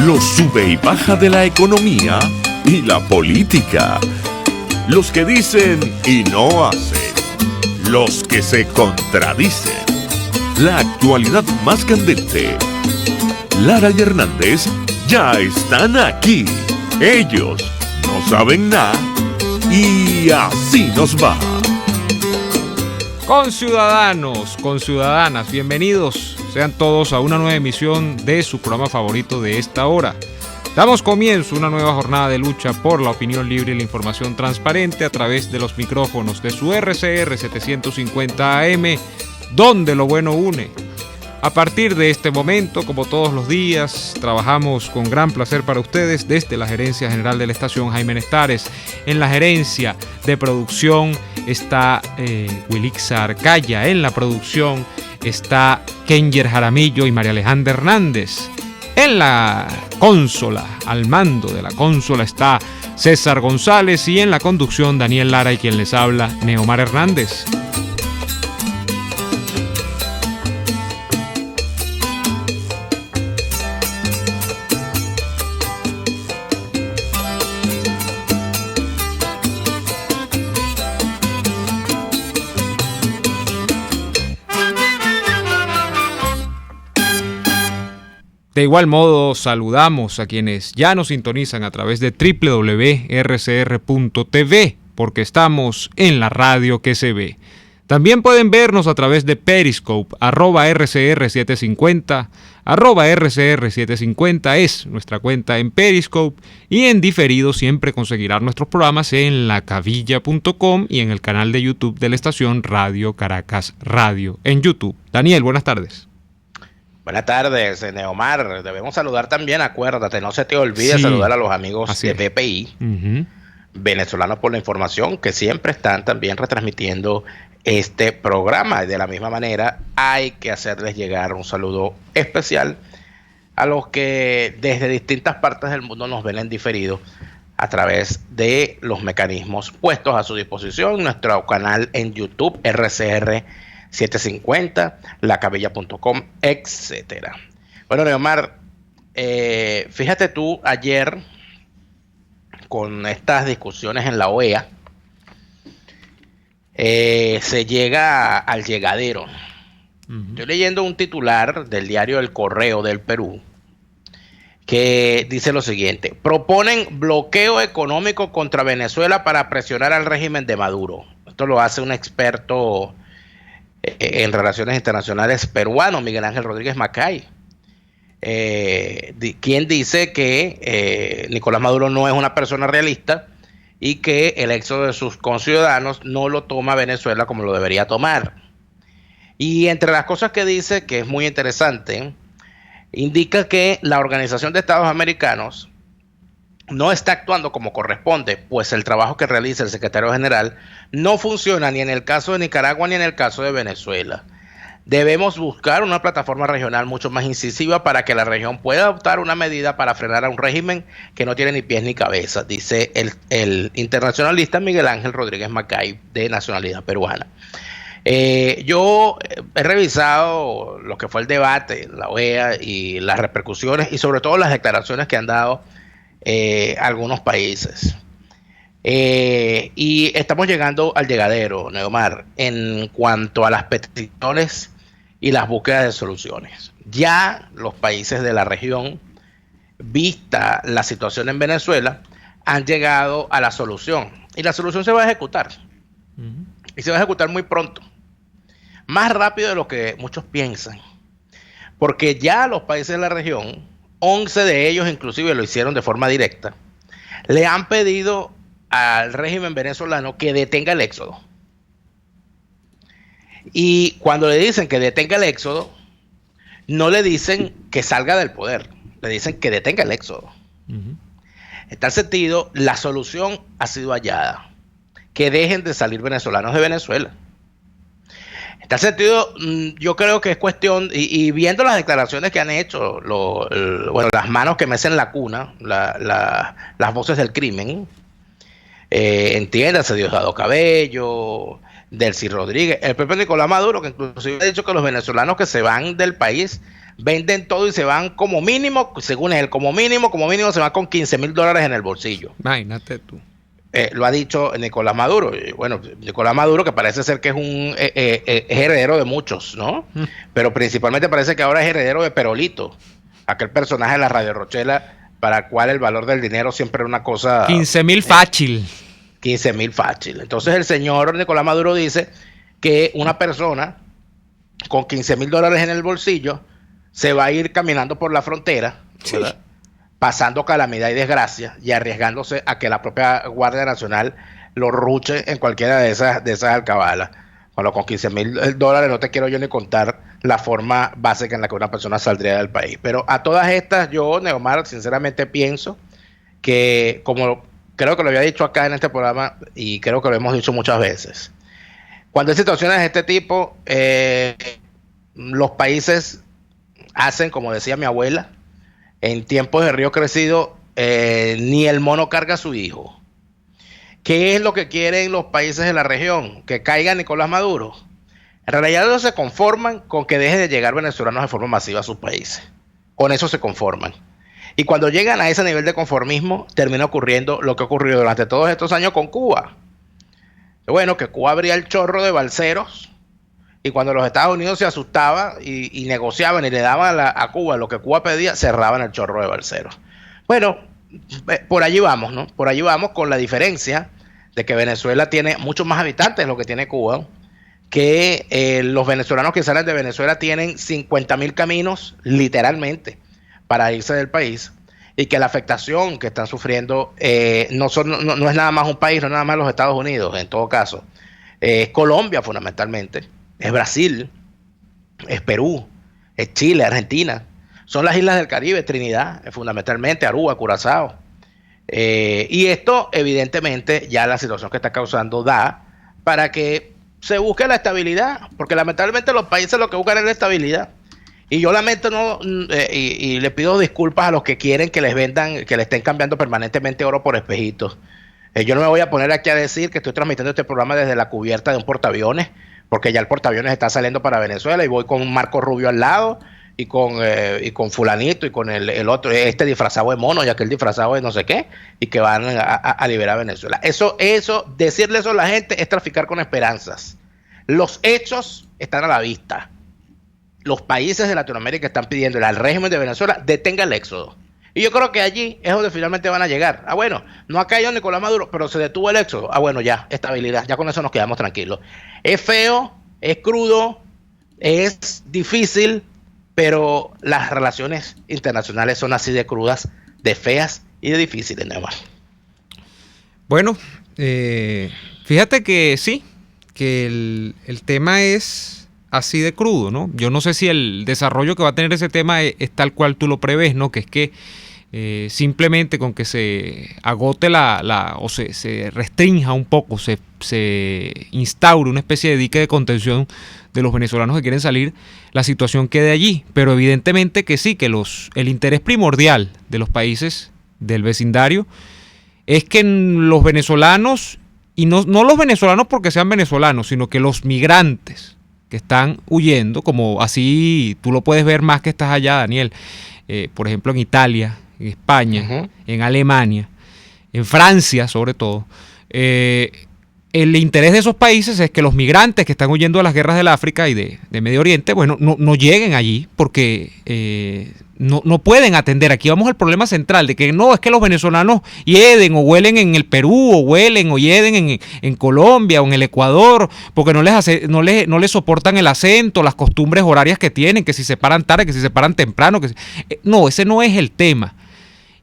Los sube y baja de la economía y la política. Los que dicen y no hacen. Los que se contradicen. La actualidad más candente. Lara y Hernández ya están aquí. Ellos no saben nada y así nos va. Conciudadanos, conciudadanas, bienvenidos sean todos a una nueva emisión de su programa favorito de esta hora. Damos comienzo a una nueva jornada de lucha por la opinión libre y la información transparente a través de los micrófonos de su RCR 750 AM, donde lo bueno une. A partir de este momento, como todos los días, trabajamos con gran placer para ustedes desde la Gerencia General de la Estación Jaime Nestares. En la gerencia de producción está Wilixa Arcaya. En la producción está Kenger Jaramillo y María Alejandra Hernández. En la consola, al mando de la consola, está César González y en la conducción Daniel Lara y quien les habla, Neomar Hernández. De igual modo, saludamos a quienes ya nos sintonizan a través de www.rcr.tv, porque estamos en la radio que se ve. También pueden vernos a través de Periscope, @RCR750, @RCR750 es nuestra cuenta en Periscope, y en diferido siempre conseguirán nuestros programas en lacavilla.com y en el canal de YouTube de la estación Radio Caracas Radio en YouTube. Daniel, buenas tardes. Buenas tardes, Neomar. Debemos saludar también, acuérdate, no se te olvide saludar a los amigos de BPI, venezolanos por la información, que siempre están también retransmitiendo este programa. De la misma manera, hay que hacerles llegar un saludo especial a los que desde distintas partes del mundo nos ven en diferido a través de los mecanismos puestos a su disposición, nuestro canal en YouTube, RCR 750, lacabella.com, etcétera. Bueno, Neomar, fíjate tú, ayer con estas discusiones en la OEA, se llega al llegadero. Estoy leyendo un titular del diario El Correo del Perú que dice lo siguiente: proponen bloqueo económico contra Venezuela para presionar al régimen de Maduro. Esto lo hace un experto en relaciones internacionales peruano, Miguel Ángel Rodríguez Macay, quien dice que Nicolás Maduro no es una persona realista y que el éxodo de sus conciudadanos no lo toma Venezuela como lo debería tomar. Y entre las cosas que dice, que es muy interesante, indica que la Organización de Estados Americanos no está actuando como corresponde, pues el trabajo que realiza el secretario general no funciona ni en el caso de Nicaragua ni en el caso de Venezuela. Debemos buscar una plataforma regional mucho más incisiva para que la región pueda adoptar una medida para frenar a un régimen que no tiene ni pies ni cabeza, dice el internacionalista Miguel Ángel Rodríguez Macay, de nacionalidad peruana. Yo he revisado lo que fue el debate, la OEA y las repercusiones y sobre todo las declaraciones que han dado algunos países, y estamos llegando al llegadero, Neomar, en cuanto a las peticiones y las búsquedas de soluciones. Ya los países de la región, vista la situación en Venezuela, han llegado a la solución, y la solución se va a ejecutar, y se va a ejecutar muy pronto, más rápido de lo que muchos piensan, porque ya los países de la región, 11 de ellos inclusive lo hicieron de forma directa, le han pedido al régimen venezolano que detenga el éxodo. Y cuando le dicen que detenga el éxodo, no le dicen que salga del poder, le dicen que detenga el éxodo. En tal sentido, la solución ha sido hallada: que dejen de salir venezolanos de Venezuela. En tal sentido, yo creo que es cuestión, y viendo las declaraciones que han hecho, las manos que mecen la cuna, las voces del crimen, entiéndase, Diosdado Cabello, Delcy Rodríguez, el propio Nicolás Maduro, que inclusive ha dicho que los venezolanos que se van del país venden todo y se van como mínimo, según él, como mínimo se van con $15,000 en el bolsillo. Imagínate tú. Lo ha dicho Nicolás Maduro. Bueno, Nicolás Maduro, que parece ser que es heredero de muchos, ¿no? Pero principalmente parece que ahora es heredero de Perolito, aquel personaje de la Radio Rochela, para el cual el valor del dinero siempre era una cosa... 15,000 fácil. 15,000 fácil. Entonces el señor Nicolás Maduro dice que una persona con $15,000 en el bolsillo se va a ir caminando por la frontera, ¿verdad? Pasando calamidad y desgracia y arriesgándose a que la propia Guardia Nacional lo ruche en cualquiera de esas alcabalas. Bueno, con $15,000 no te quiero yo ni contar la forma básica en la que una persona saldría del país. Pero a todas estas, yo, Neomar, sinceramente pienso que, como creo que lo había dicho acá en este programa y creo que lo hemos dicho muchas veces, cuando hay situaciones de este tipo, los países hacen, como decía mi abuela, en tiempos de Río Crecido, ni el mono carga a su hijo. ¿Qué es lo que quieren los países de la región? Que caiga Nicolás Maduro. En realidad ellos se conforman con que deje de llegar venezolanos de forma masiva a sus países. Con eso se conforman. Y cuando llegan a ese nivel de conformismo, termina ocurriendo lo que ha ocurrido durante todos estos años con Cuba. Bueno, que Cuba abría el chorro de balseros, y cuando los Estados Unidos se asustaban y negociaban y le daban a Cuba lo que Cuba pedía, cerraban el chorro de balseros. Bueno, por allí vamos, ¿no? Por allí vamos, con la diferencia de que Venezuela tiene muchos más habitantes de lo que tiene Cuba, que los venezolanos que salen de Venezuela tienen 50,000 caminos, literalmente, para irse del país, y que la afectación que están sufriendo no es nada más un país, no es nada más los Estados Unidos, en todo caso. Es Colombia fundamentalmente, es Brasil, es Perú, es Chile, Argentina. Son las islas del Caribe, Trinidad, fundamentalmente Aruba, Curazao. Y esto, evidentemente, ya la situación que está causando da para que se busque la estabilidad, porque lamentablemente los países lo que buscan es la estabilidad. Y yo lamento y le pido disculpas a los que quieren que les vendan, que le estén cambiando permanentemente oro por espejitos. Yo no me voy a poner aquí a decir que estoy transmitiendo este programa desde la cubierta de un portaaviones, porque ya el portaaviones está saliendo para Venezuela y voy con Marco Rubio al lado y con fulanito y con el otro, disfrazado de mono y aquel disfrazado de no sé qué, y que van a liberar a Venezuela. Eso, decirle eso a la gente es traficar con esperanzas. Los hechos están a la vista. Los países de Latinoamérica están pidiendo al régimen de Venezuela detenga el éxodo. Y yo creo que allí es donde finalmente van a llegar. Bueno, no ha caído Nicolás Maduro, pero se detuvo el éxodo. Bueno, ya, estabilidad, ya con eso nos quedamos tranquilos. Es feo, es crudo, es difícil, pero las relaciones internacionales son así de crudas, de feas y de difíciles, nada más. Bueno, fíjate que sí, que el tema es así de crudo, ¿no? Yo no sé si el desarrollo que va a tener ese tema es tal cual tú lo prevés, ¿no? Que es que simplemente con que se agote o se restrinja un poco, se instaure una especie de dique de contención de los venezolanos que quieren salir, la situación quede allí. Pero evidentemente que sí, que el interés primordial de los países del vecindario es que los venezolanos, y no los venezolanos porque sean venezolanos, sino que los migrantes que están huyendo, como así tú lo puedes ver más que estás allá, Daniel, por ejemplo en Italia, en España, en Alemania, en Francia sobre todo, el interés de esos países es que los migrantes que están huyendo de las guerras del África y de Medio Oriente, bueno, no lleguen allí porque no pueden atender. Aquí vamos al problema central de que no, es que los venezolanos hieden o huelen en el Perú o huelen o hieden en Colombia o en el Ecuador porque no les soportan el acento, las costumbres horarias que tienen, que si se paran tarde, que si se paran temprano. No, ese no es el tema.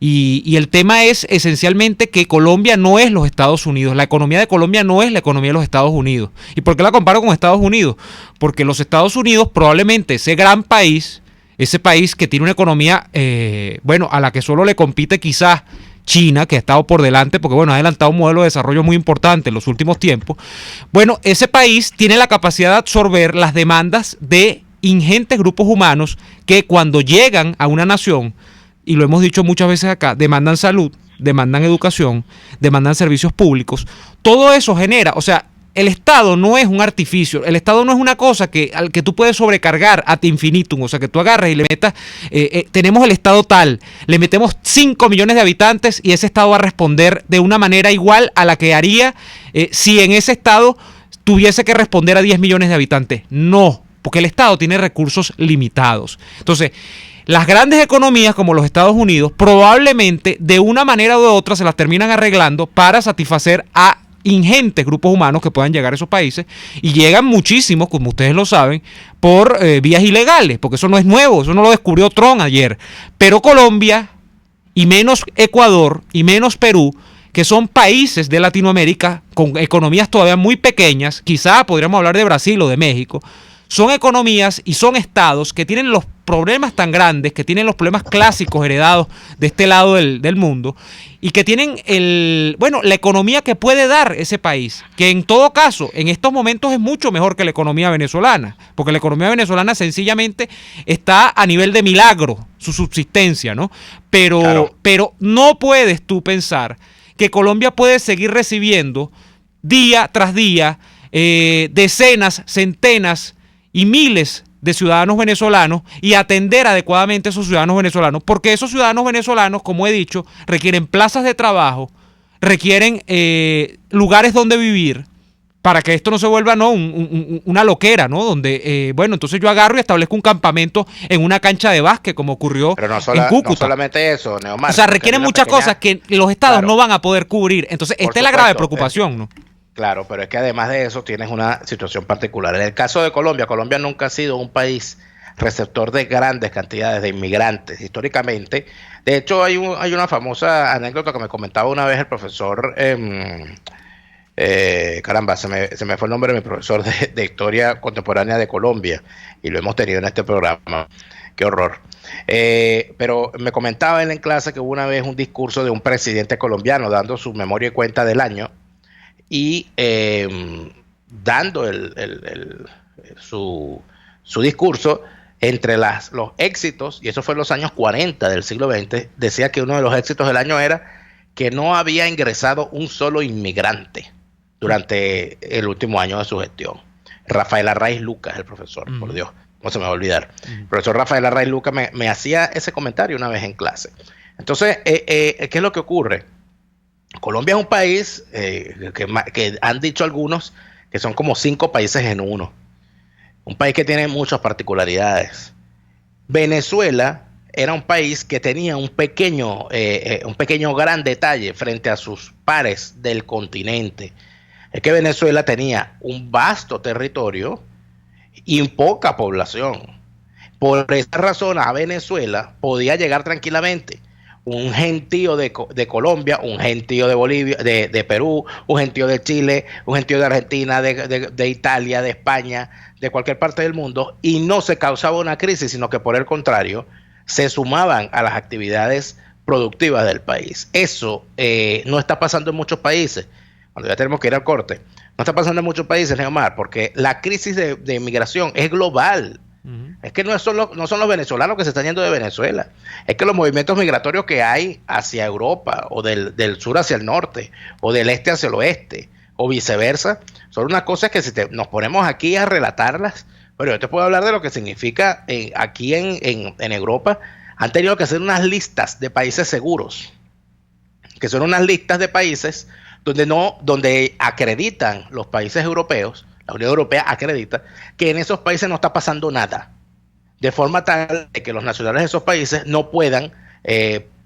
Y el tema es esencialmente que Colombia no es los Estados Unidos. La economía de Colombia no es la economía de los Estados Unidos. ¿Y por qué la comparo con Estados Unidos? Porque los Estados Unidos, probablemente ese gran país, ese país que tiene una economía, a la que solo le compite quizás China, que ha estado por delante, porque ha adelantado un modelo de desarrollo muy importante en los últimos tiempos. Bueno, ese país tiene la capacidad de absorber las demandas de ingentes grupos humanos que cuando llegan a una nación, y lo hemos dicho muchas veces acá, demandan salud, demandan educación, demandan servicios públicos. Todo eso genera, el Estado no es un artificio, el Estado no es una cosa al que tú puedes sobrecargar ad infinitum, o sea, que tú agarres y le metas, tenemos el Estado tal, le metemos 5 millones de habitantes y ese Estado va a responder de una manera igual a la que haría si en ese Estado tuviese que responder a 10 millones de habitantes. No, porque el Estado tiene recursos limitados. Entonces, las grandes economías como los Estados Unidos probablemente de una manera u otra se las terminan arreglando para satisfacer a ingentes grupos humanos que puedan llegar a esos países, y llegan muchísimos, como ustedes lo saben, por vías ilegales, porque eso no es nuevo, eso no lo descubrió Trump ayer. Pero Colombia, y menos Ecuador, y menos Perú, que son países de Latinoamérica con economías todavía muy pequeñas, quizá podríamos hablar de Brasil o de México, son economías y son estados que tienen los problemas tan grandes, que tienen los problemas clásicos heredados de este lado del mundo, y que tienen la economía que puede dar ese país, que en todo caso, en estos momentos es mucho mejor que la economía venezolana, porque la economía venezolana sencillamente está a nivel de milagro, su subsistencia, ¿no? Pero no puedes tú pensar que Colombia puede seguir recibiendo día tras día decenas, centenas y miles de ciudadanos venezolanos y atender adecuadamente a esos ciudadanos venezolanos, porque esos ciudadanos venezolanos, como he dicho, requieren plazas de trabajo, requieren lugares donde vivir, para que esto no se vuelva una loquera, ¿no? Donde, entonces yo agarro y establezco un campamento en una cancha de básquet, como ocurrió en Cúcuta. No solamente eso, Neomar. O sea, requieren muchas cosas que los estados no van a poder cubrir. Entonces, esta es la grave preocupación, ¿no? Claro, pero es que además de eso tienes una situación particular. En el caso de Colombia, Colombia nunca ha sido un país receptor de grandes cantidades de inmigrantes históricamente. De hecho, hay una famosa anécdota que me comentaba una vez el profesor, se me fue el nombre de mi profesor de Historia Contemporánea de Colombia, y lo hemos tenido en este programa. Qué horror. Pero me comentaba él en clase que hubo una vez un discurso de un presidente colombiano dando su memoria y cuenta del año, y dando su discurso, entre los éxitos, y eso fue en los años 40 del siglo XX, decía que uno de los éxitos del año era que no había ingresado un solo inmigrante durante el último año de su gestión. Rafael Arraiz Lucas, el profesor, por Dios, no se me va a olvidar. El profesor Rafael Arraiz Lucas me hacía ese comentario una vez en clase. Entonces, ¿qué es lo que ocurre? Colombia es un país que han dicho algunos que son como 5 países en uno. Un país que tiene muchas particularidades. Venezuela era un país que tenía un pequeño gran detalle frente a sus pares del continente. Es que Venezuela tenía un vasto territorio y poca población. Por esa razón, a Venezuela podía llegar tranquilamente un gentío de Colombia, un gentío de Bolivia, de Perú, un gentío de Chile, un gentío de Argentina, de Italia, de España, de cualquier parte del mundo, y no se causaba una crisis, sino que por el contrario, se sumaban a las actividades productivas del país. Eso no está pasando en muchos países. Cuando ya tenemos que ir al corte, no está pasando en muchos países, Neomar, porque la crisis de inmigración es global. Es que no son los venezolanos que se están yendo de Venezuela, es que los movimientos migratorios que hay hacia Europa, o del sur hacia el norte, o del este hacia el oeste, o viceversa, son unas cosas que si nos ponemos aquí a relatarlas, pero yo te puedo hablar de lo que significa aquí en Europa. Han tenido que hacer unas listas de países seguros, que son unas listas de países donde acreditan los países europeos. La Unión Europea acredita que en esos países no está pasando nada, de forma tal de que los nacionales de esos países no puedan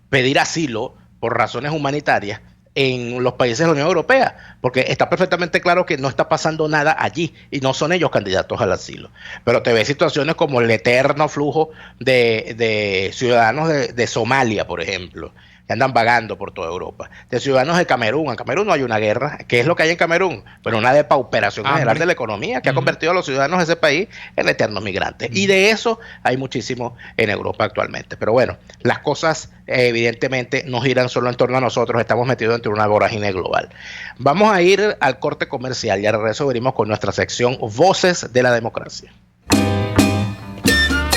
pedir asilo por razones humanitarias en los países de la Unión Europea, porque está perfectamente claro que no está pasando nada allí y no son ellos candidatos al asilo. Pero te ves situaciones como el eterno flujo de ciudadanos de Somalia, por ejemplo, que andan vagando por toda Europa, de ciudadanos de Camerún. En Camerún no hay una guerra. ¿Qué es lo que hay en Camerún? Pero una depauperación general de la economía que ha convertido a los ciudadanos de ese país en eternos migrantes. Y de eso hay muchísimo en Europa actualmente. Pero bueno, las cosas evidentemente no giran solo en torno a nosotros, estamos metidos dentro de una vorágine global. Vamos a ir al corte comercial y al regreso venimos con nuestra sección Voces de la Democracia.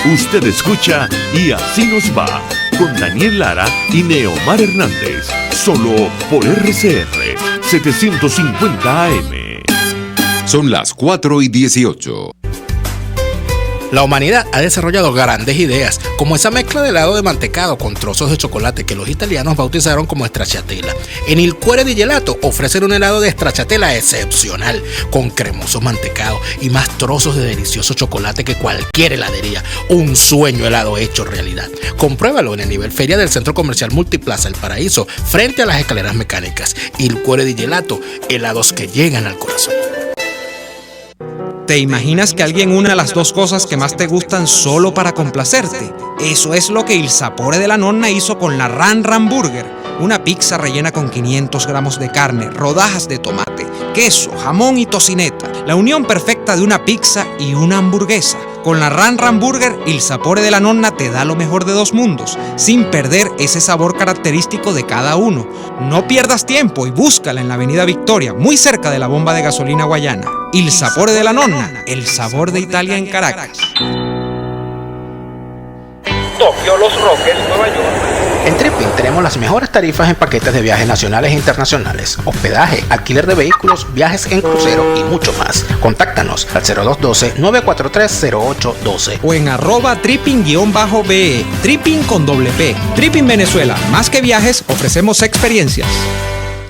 Usted escucha Y Así Nos Va, con Daniel Lara y Neomar Hernández, solo por RCR 750 AM. Son las 4:18. La humanidad ha desarrollado grandes ideas, como esa mezcla de helado de mantecado con trozos de chocolate que los italianos bautizaron como stracciatella. En Il Cuore di Gelato ofrecen un helado de stracciatella excepcional, con cremoso mantecado y más trozos de delicioso chocolate que cualquier heladería. Un sueño helado hecho realidad. Compruébalo en el nivel feria del Centro Comercial Multiplaza El Paraíso, frente a las escaleras mecánicas. Il Cuore di Gelato, helados que llegan al corazón. ¿Te imaginas que alguien una las dos cosas que más te gustan solo para complacerte? Eso es lo que Il Sapore della Nonna hizo con la Ran Ran Burger, una pizza rellena con 500 gramos de carne, rodajas de tomate, queso, jamón y tocineta, la unión perfecta de una pizza y una hamburguesa. Con la Ran Ran Burger, Il Sapore della Nonna te da lo mejor de dos mundos, sin perder ese sabor característico de cada uno. No pierdas tiempo y búscala en la Avenida Victoria, muy cerca de la bomba de gasolina Guayana. Il Sapore della Nonna, el sabor de Italia en Caracas. Tokio, Los Roques, Nueva York. En Tripping tenemos las mejores tarifas en paquetes de viajes nacionales e internacionales, hospedaje, alquiler de vehículos, viajes en crucero y mucho más. Contáctanos al 0212-943-0812 o en @tripping_be, Tripping con doble P. Tripping Venezuela, más que viajes, ofrecemos experiencias.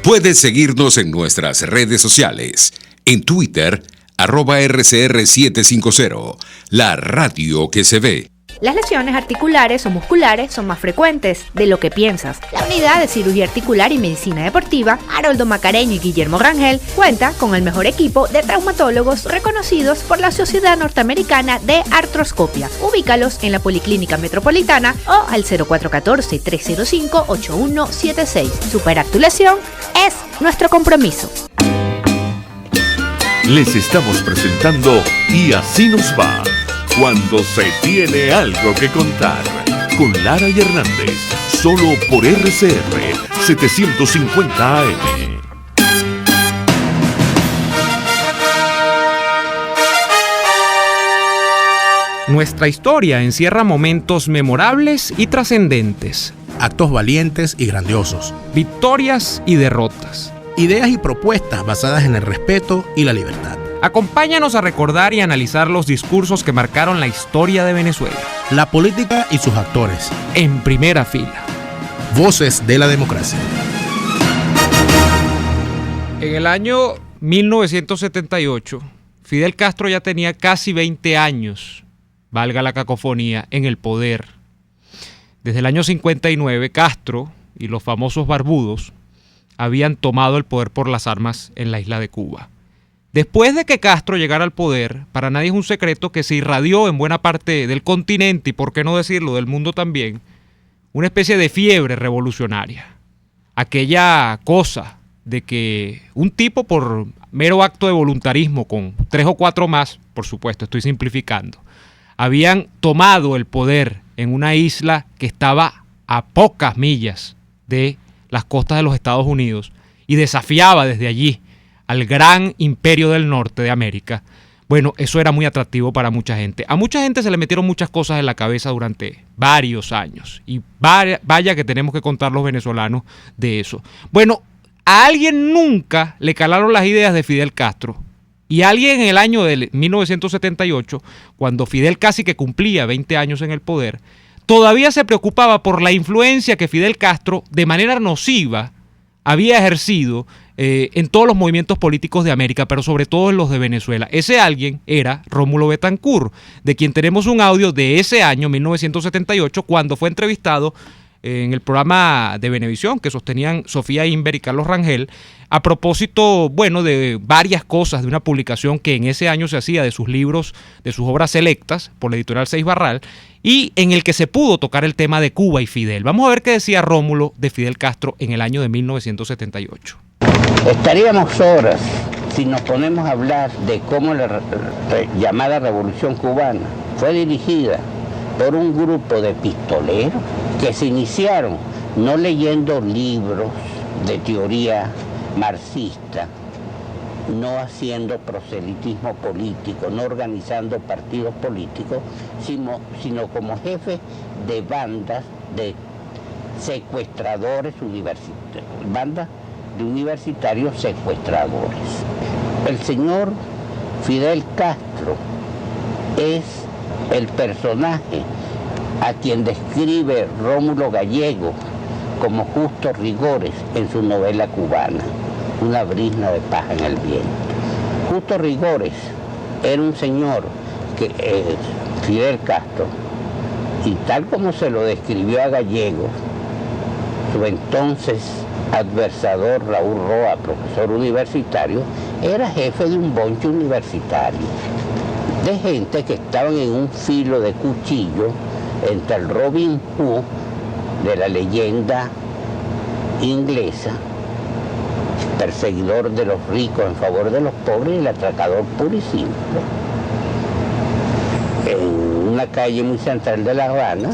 Puedes seguirnos en nuestras redes sociales. En Twitter, @RCR750, la radio que se ve. Las lesiones articulares o musculares son más frecuentes de lo que piensas. La Unidad de Cirugía Articular y Medicina Deportiva, Haroldo Macareño y Guillermo Rangel, cuenta con el mejor equipo de traumatólogos reconocidos por la Sociedad Norteamericana de Artroscopia. Ubícalos en la Policlínica Metropolitana o al 0414-305-8176. Superar tu lesión es nuestro compromiso. Les estamos presentando Y así nos va, cuando se tiene algo que contar, con Lara y Hernández, solo por RCR 750 AM. Nuestra historia encierra momentos memorables y trascendentes, Actos valientes y grandiosos. victorias y derrotas. Ideas y propuestas basadas en el respeto y la libertad. Acompáñanos a recordar y analizar los discursos que marcaron la historia de Venezuela. La política y sus actores. En primera fila. Voces de la democracia. En el año 1978, Fidel Castro ya tenía casi 20 años, valga la cacofonía, en el poder. Desde el año 59, Castro y los famosos barbudos habían tomado el poder por las armas en la isla de Cuba. Después de que Castro llegara al poder, para nadie es un secreto que se irradió en buena parte del continente y, por qué no decirlo, del mundo también, una especie de fiebre revolucionaria. Aquella cosa de que un tipo, por mero acto de voluntarismo, con 3 o 4 más, por supuesto, estoy simplificando, habían tomado el poder en una isla que estaba a pocas millas de las costas de los Estados Unidos y desafiaba desde allí al gran imperio del norte de América. Bueno, eso era muy atractivo para mucha gente. A mucha gente se le metieron muchas cosas en la cabeza durante varios años. Y vaya que tenemos que contar los venezolanos de eso. Bueno, a alguien nunca le calaron las ideas de Fidel Castro. Y alguien en el año de 1978, cuando Fidel casi que cumplía 20 años en el poder, todavía se preocupaba por la influencia que Fidel Castro, de manera nociva, había ejercido en todos los movimientos políticos de América, pero sobre todo en los de Venezuela. Ese alguien era Rómulo Betancourt, de quien tenemos un audio de ese año, 1978, cuando fue entrevistado en el programa de Venevisión que sostenían Sofía Inver y Carlos Rangel, a propósito, bueno, de varias cosas, de una publicación que en ese año se hacía de sus libros, de sus obras selectas, por la editorial Seis Barral, y en el que se pudo tocar el tema de Cuba y Fidel. Vamos a ver qué decía Rómulo de Fidel Castro en el año de 1978. Estaríamos horas si nos ponemos a hablar de cómo la llamada Revolución Cubana fue dirigida por un grupo de pistoleros que se iniciaron no leyendo libros de teoría marxista, no haciendo proselitismo político, no organizando partidos políticos, sino como jefes de bandas de secuestradores universitarios, bandas de universitarios secuestradores. El señor Fidel Castro es el personaje a quien describe Rómulo Gallego como Justo Rigores en su novela cubana, Una brizna de paja en el viento. Justo Rigores era un señor que Fidel Castro, y tal como se lo describió a Gallego, su entonces adversador Raúl Roa, profesor universitario, era jefe de un bonche universitario, de gente que estaban en un filo de cuchillo entre el Robin Hood de la leyenda inglesa, perseguidor de los ricos en favor de los pobres, y el atracador puro y simple. En una calle muy central de La Habana,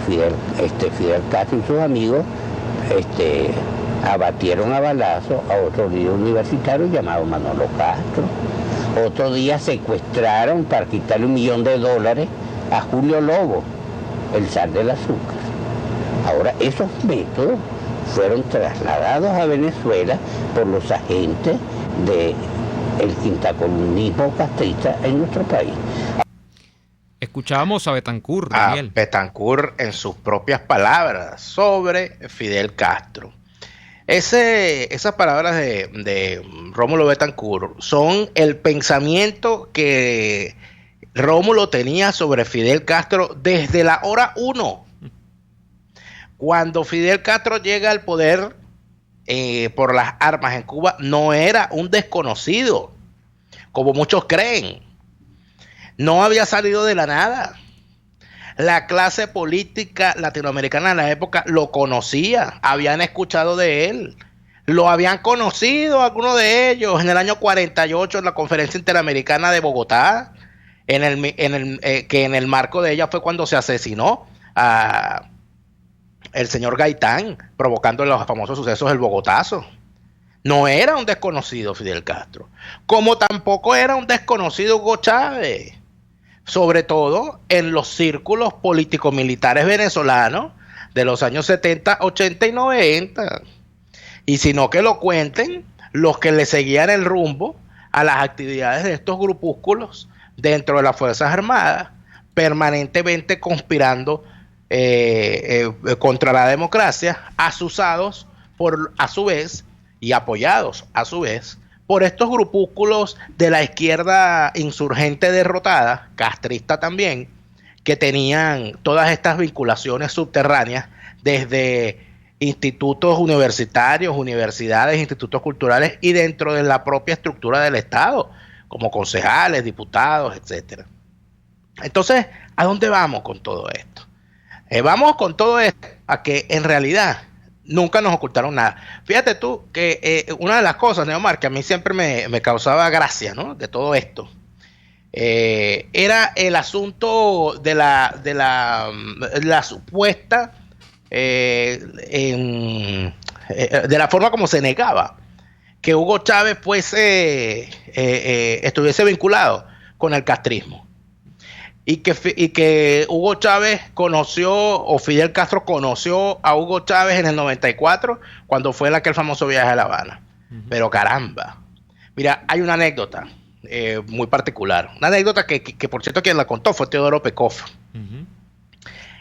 Fidel Castro y sus amigos abatieron a balazo a otro líder universitario llamado Manolo Castro. Otro día secuestraron para quitarle $1 millón a Julio Lobo, el zar del azúcar. Ahora, esos métodos fueron trasladados a Venezuela por los agentes del quintacolumnismo castrista en nuestro país. Escuchábamos a Betancourt, Daniel. A Betancourt en sus propias palabras sobre Fidel Castro. Esas palabras de Rómulo Betancourt son el pensamiento que Rómulo tenía sobre Fidel Castro desde la hora 1. Cuando Fidel Castro llega al poder por las armas en Cuba, no era un desconocido, como muchos creen. No había salido de la nada. La clase política latinoamericana en la época lo conocía, habían escuchado de él, lo habían conocido algunos de ellos en el año 48 en la Conferencia Interamericana de Bogotá, que en el marco de ella fue cuando se asesinó a el señor Gaitán, provocando los famosos sucesos del Bogotazo. No era un desconocido Fidel Castro, como tampoco era un desconocido Hugo Chávez, sobre todo en los círculos político-militares venezolanos de los años 70, 80 y 90. Y si no, que lo cuenten los que le seguían el rumbo a las actividades de estos grupúsculos dentro de las Fuerzas Armadas, permanentemente conspirando contra la democracia, asusados a su vez y apoyados a su vez por estos grupúsculos de la izquierda insurgente derrotada, castrista también, que tenían todas estas vinculaciones subterráneas desde institutos universitarios, universidades, institutos culturales y dentro de la propia estructura del Estado, como concejales, diputados, etcétera. Entonces, ¿a dónde vamos con todo esto? Vamos con todo esto a que en realidad nunca nos ocultaron nada. Fíjate tú que una de las cosas, Neomar, que a mí siempre me causaba gracia, ¿no?, de todo esto, era el asunto de la supuesta, de la forma como se negaba que Hugo Chávez estuviese vinculado con el castrismo. Y que Hugo Chávez conoció, o Fidel Castro conoció a Hugo Chávez en el 94, cuando fue aquel famoso viaje a La Habana. Uh-huh. Pero caramba, mira, hay una anécdota muy particular. Una anécdota que por cierto quien la contó fue Teodoro Pekov. Uh-huh.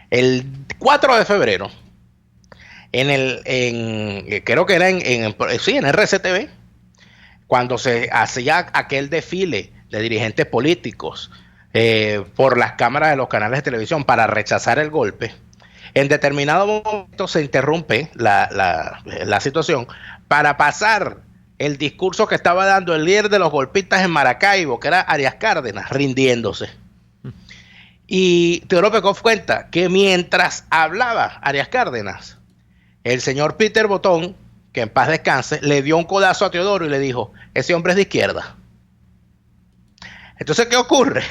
El 4 de febrero, creo que era en RCTV, cuando se hacía aquel desfile de dirigentes políticos por las cámaras de los canales de televisión para rechazar el golpe, en determinado momento se interrumpe la situación para pasar el discurso que estaba dando el líder de los golpistas en Maracaibo, que era Arias Cárdenas, rindiéndose. Y Teodoro Pekov cuenta que mientras hablaba Arias Cárdenas, el señor Peter Botón, que en paz descanse, le dio un codazo a Teodoro y le dijo: ese hombre es de izquierda. Entonces, ¿qué ocurre?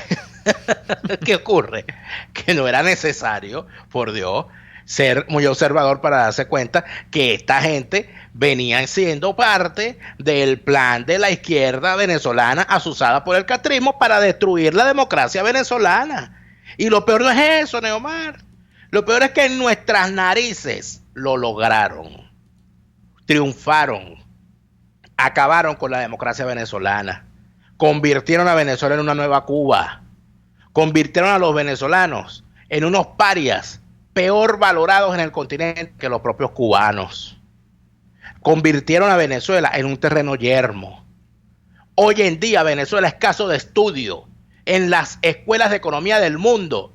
¿Qué ocurre? Que no era necesario, por Dios, ser muy observador para darse cuenta que esta gente venía siendo parte del plan de la izquierda venezolana asusada por el castrismo para destruir la democracia venezolana. Y lo peor no es eso, Neomar. Lo peor es que en nuestras narices lo lograron. Triunfaron. Acabaron con la democracia venezolana. convirtieron a Venezuela en una nueva Cuba, convirtieron a los venezolanos en unos parias peor valorados en el continente que los propios cubanos, convirtieron a Venezuela en un terreno yermo. Hoy en día Venezuela es caso de estudio en las escuelas de economía del mundo,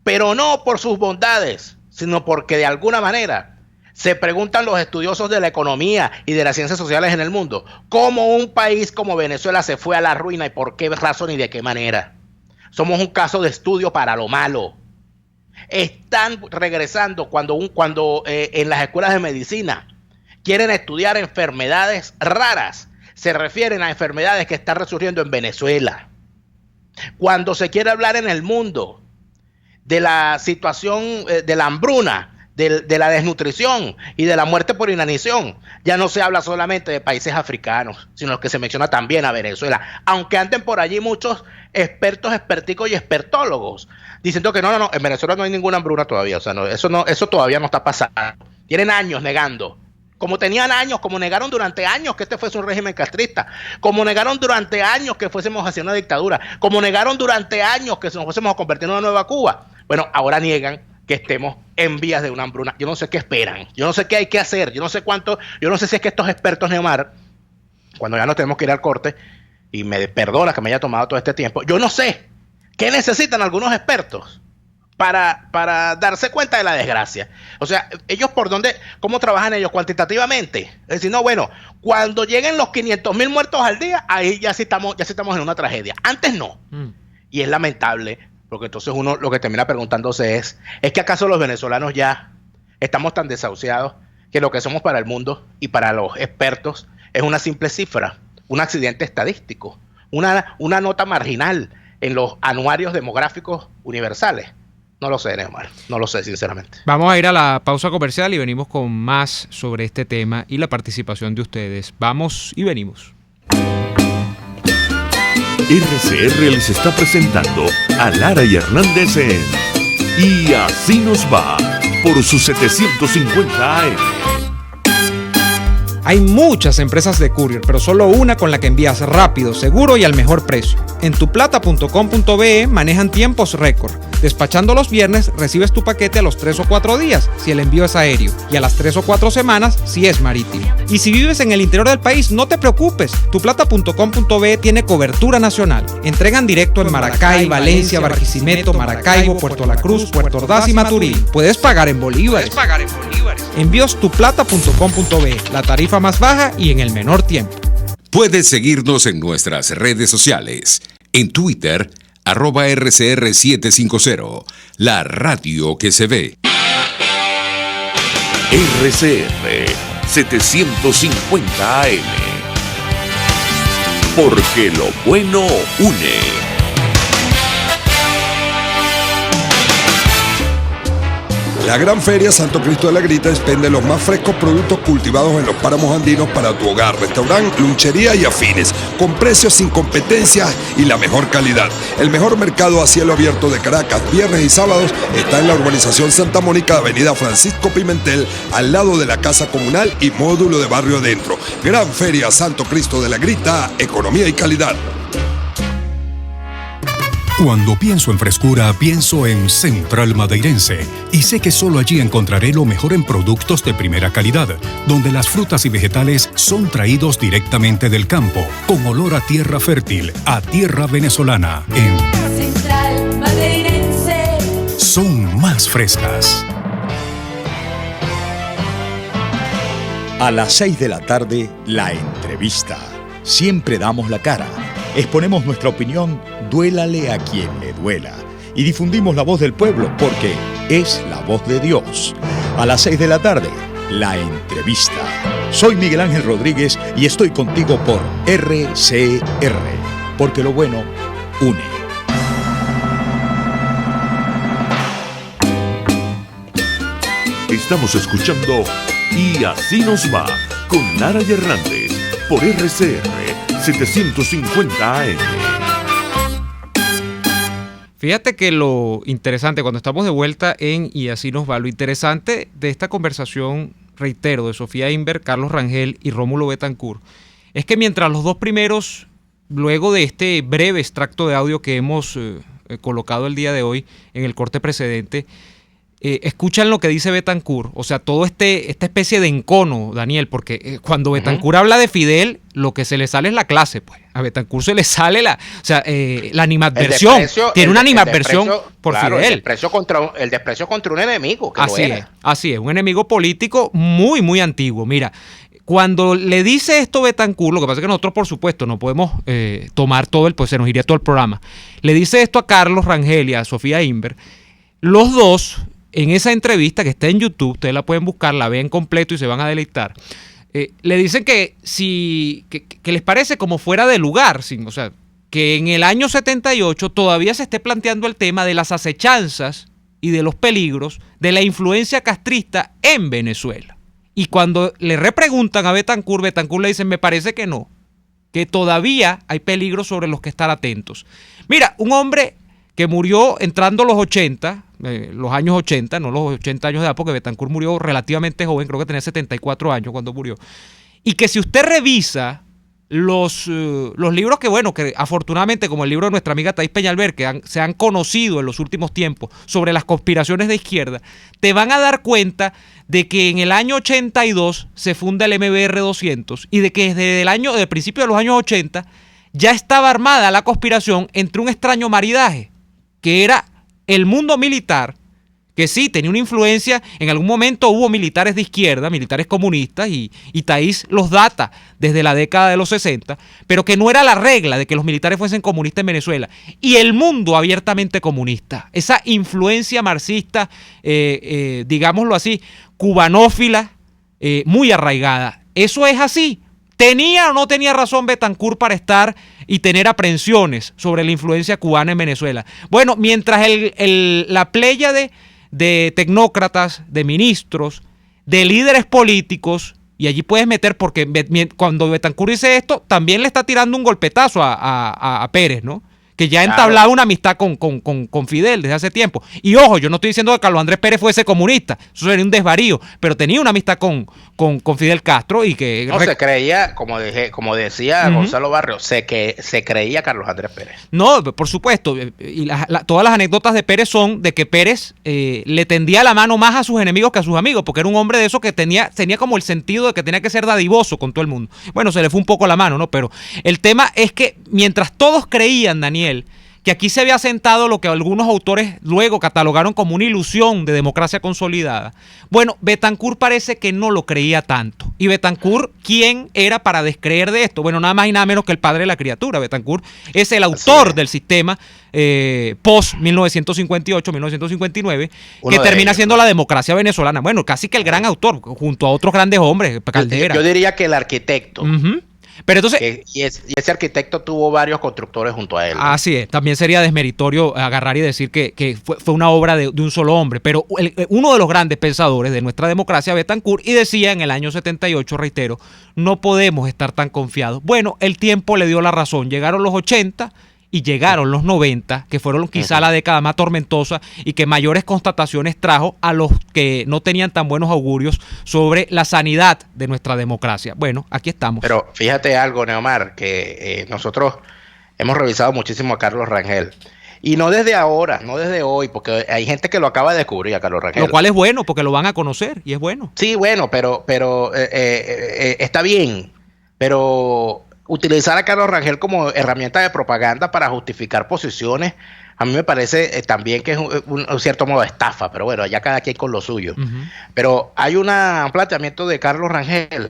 pero no por sus bondades, sino porque de alguna manera se preguntan los estudiosos de la economía y de las ciencias sociales en el mundo, ¿cómo un país como Venezuela se fue a la ruina y por qué razón y de qué manera? Somos un caso de estudio para lo malo. Están regresando cuando en las escuelas de medicina quieren estudiar enfermedades raras, se refieren a enfermedades que están resurgiendo en Venezuela. Cuando se quiere hablar en el mundo de la situación de la hambruna, de la desnutrición y de la muerte por inanición, ya no se habla solamente de países africanos, sino que se menciona también a Venezuela, aunque anden por allí muchos experticos y expertólogos diciendo que no, en Venezuela no hay ninguna hambruna todavía, o sea, eso todavía no está pasando. Tienen años negando, como tenían años, como negaron durante años que este fuese un régimen castrista, como negaron durante años que fuésemos hacia una dictadura, como negaron durante años que nos fuésemos a convertir en una nueva Cuba. Bueno, ahora niegan que estemos en vías de una hambruna. Yo no sé qué esperan, yo no sé qué hay que hacer, yo no sé si es que estos expertos, Neomar, cuando ya nos tenemos que ir al corte, y me perdona que me haya tomado todo este tiempo, yo no sé qué necesitan algunos expertos para darse cuenta de la desgracia. O sea, ellos ¿cómo trabajan ellos cuantitativamente? Es decir, no, bueno, cuando lleguen los 500,000 muertos al día, ahí ya sí estamos en una tragedia. Antes no. Y es lamentable, porque entonces uno lo que termina preguntándose ¿es que acaso los venezolanos ya estamos tan desahuciados que lo que somos para el mundo y para los expertos es una simple cifra, un accidente estadístico, una nota marginal en los anuarios demográficos universales? No lo sé, Neomar, no lo sé sinceramente. Vamos a ir a la pausa comercial y venimos con más sobre este tema y la participación de ustedes. Vamos y venimos. RCR les está presentando a Lara y Hernández en Y Así Nos Va por sus 750 AM. Hay muchas empresas de courier, pero solo una con la que envías rápido, seguro y al mejor precio. En tuplata.com.be manejan tiempos récord. Despachando los viernes, recibes tu paquete a los 3 o 4 días si el envío es aéreo y a las 3 o 4 semanas si es marítimo. Y si vives en el interior del país, no te preocupes. Tuplata.com.be tiene cobertura nacional. Entregan directo en Maracay, Valencia, Barquisimeto, Maracaibo, Puerto La Cruz, Puerto Ordaz y Maturín. Puedes pagar en bolívares. Envíos tuplata.com.be, la tarifa más baja y en el menor tiempo. Puedes seguirnos en nuestras redes sociales. En Twitter, @RCR750, la radio que se ve. RCR 750 AM. Porque lo bueno une. La Gran Feria Santo Cristo de la Grita expende los más frescos productos cultivados en los páramos andinos para tu hogar, restaurante, lunchería y afines, con precios sin competencia y la mejor calidad. El mejor mercado a cielo abierto de Caracas, viernes y sábados, está en la urbanización Santa Mónica, avenida Francisco Pimentel, al lado de la Casa Comunal y módulo de Barrio Adentro. Gran Feria Santo Cristo de la Grita, economía y calidad. Cuando pienso en frescura, pienso en Central Madeirense y sé que solo allí encontraré lo mejor en productos de primera calidad, donde las frutas y vegetales son traídos directamente del campo, con olor a tierra fértil, a tierra venezolana. En Central Madeirense son más frescas. A las 6 de la tarde, la entrevista. Siempre damos la cara. Exponemos nuestra opinión, duélale a quien le duela. Y difundimos la voz del pueblo porque es la voz de Dios. A las 6 de la tarde, la entrevista. Soy Miguel Ángel Rodríguez y estoy contigo por RCR. Porque lo bueno une. Estamos escuchando Y Así Nos Va con Lara y Hernández por RCR 750 AM. Fíjate que lo interesante, cuando estamos de vuelta en Y Así Nos Va, lo interesante de esta conversación, reitero, de Sofía Inver, Carlos Rangel y Rómulo Betancourt, es que mientras los dos primeros luego de este breve extracto de audio que hemos colocado el día de hoy en el corte precedente, escuchan lo que dice Betancur, o sea, todo esta especie de encono, Daniel, porque cuando Betancur habla de Fidel, lo que se le sale es la clase, pues. A Betancur se le sale la animadversión. Tiene una animadversión por Fidel. El desprecio contra un enemigo, que Así es, un enemigo político muy, muy antiguo. Mira, cuando le dice esto Betancur, lo que pasa es que nosotros, por supuesto, no podemos tomar todo pues se nos iría todo el programa. Le dice esto a Carlos Rangel y a Sofía Inver. Los dos, en esa entrevista que está en YouTube, ustedes la pueden buscar, la ven completo y se van a deleitar. Le dicen que les parece como fuera de lugar, o sea, que en el año 78 todavía se esté planteando el tema de las acechanzas y de los peligros de la influencia castrista en Venezuela. Y cuando le repreguntan a Betancur le dicen, me parece que no, que todavía hay peligros sobre los que estar atentos. Mira, un hombre que murió entrando los 80, los años 80, no los 80 años de edad, porque Betancur murió relativamente joven, creo que tenía 74 años cuando murió, y que si usted revisa los libros que afortunadamente, como el libro de nuestra amiga Thais Peñalver, que se han conocido en los últimos tiempos sobre las conspiraciones de izquierda, te van a dar cuenta de que en el año 82 se funda el MBR 200 y de que desde el principio de los años 80 ya estaba armada la conspiración entre un extraño maridaje, que era el mundo militar, que sí tenía una influencia. En algún momento hubo militares de izquierda, militares comunistas, y Thais los data desde la década de los 60, pero que no era la regla de que los militares fuesen comunistas en Venezuela, y el mundo abiertamente comunista. Esa influencia marxista, digámoslo así, cubanófila, muy arraigada. Eso es así. ¿Tenía o no tenía razón Betancur para estar y tener aprensiones sobre la influencia cubana en Venezuela? Bueno, mientras la pléyade de tecnócratas, de ministros, de líderes políticos, y allí puedes meter, porque cuando Betancur dice esto, también le está tirando un golpetazo a Pérez, ¿no? Que ya entablaba una amistad con Fidel desde hace tiempo. Y ojo, yo no estoy diciendo que Carlos Andrés Pérez fuese comunista, eso sería un desvarío, pero tenía una amistad con Fidel Castro y que... No, se creía, como decía Gonzalo Barrios, se creía Carlos Andrés Pérez. No, por supuesto, y todas las anécdotas de Pérez son de que Pérez le tendía la mano más a sus enemigos que a sus amigos, porque era un hombre de esos que tenía como el sentido de que tenía que ser dadivoso con todo el mundo. Bueno, se le fue un poco la mano, ¿no? Pero el tema es que mientras todos creían, Daniel, que aquí se había sentado lo que algunos autores luego catalogaron como una ilusión de democracia consolidada. Bueno, Betancur parece que no lo creía tanto. Y Betancur, ¿quién era para descreer de esto? Bueno, nada más y nada menos que el padre de la criatura. Betancur es el autor del sistema post-1958, 1959, que termina siendo la democracia venezolana. Bueno, casi que el gran autor, junto a otros grandes hombres, Caldera. Yo diría que el arquitecto. Pero entonces, y ese arquitecto tuvo varios constructores junto a él, ¿no? Así es, también sería desmeritorio agarrar y decir que fue una obra de un solo hombre, pero uno de los grandes pensadores de nuestra democracia, Betancur, y decía en el año 78, reitero, no podemos estar tan confiados. Bueno, el tiempo le dio la razón, llegaron los 80 y llegaron los 90, que fueron quizá la década más tormentosa y que mayores constataciones trajo a los que no tenían tan buenos augurios sobre la sanidad de nuestra democracia. Bueno, aquí estamos. Pero fíjate algo, Neomar, que nosotros hemos revisado muchísimo a Carlos Rangel. Y no desde ahora, no desde hoy, porque hay gente que lo acaba de descubrir a Carlos Rangel. Lo cual es bueno, porque lo van a conocer y es bueno. Sí, bueno, pero está bien, pero utilizar a Carlos Rangel como herramienta de propaganda para justificar posiciones, a mí me parece también que es un cierto modo de estafa, pero bueno, ya cada quien con lo suyo. Pero hay un planteamiento de Carlos Rangel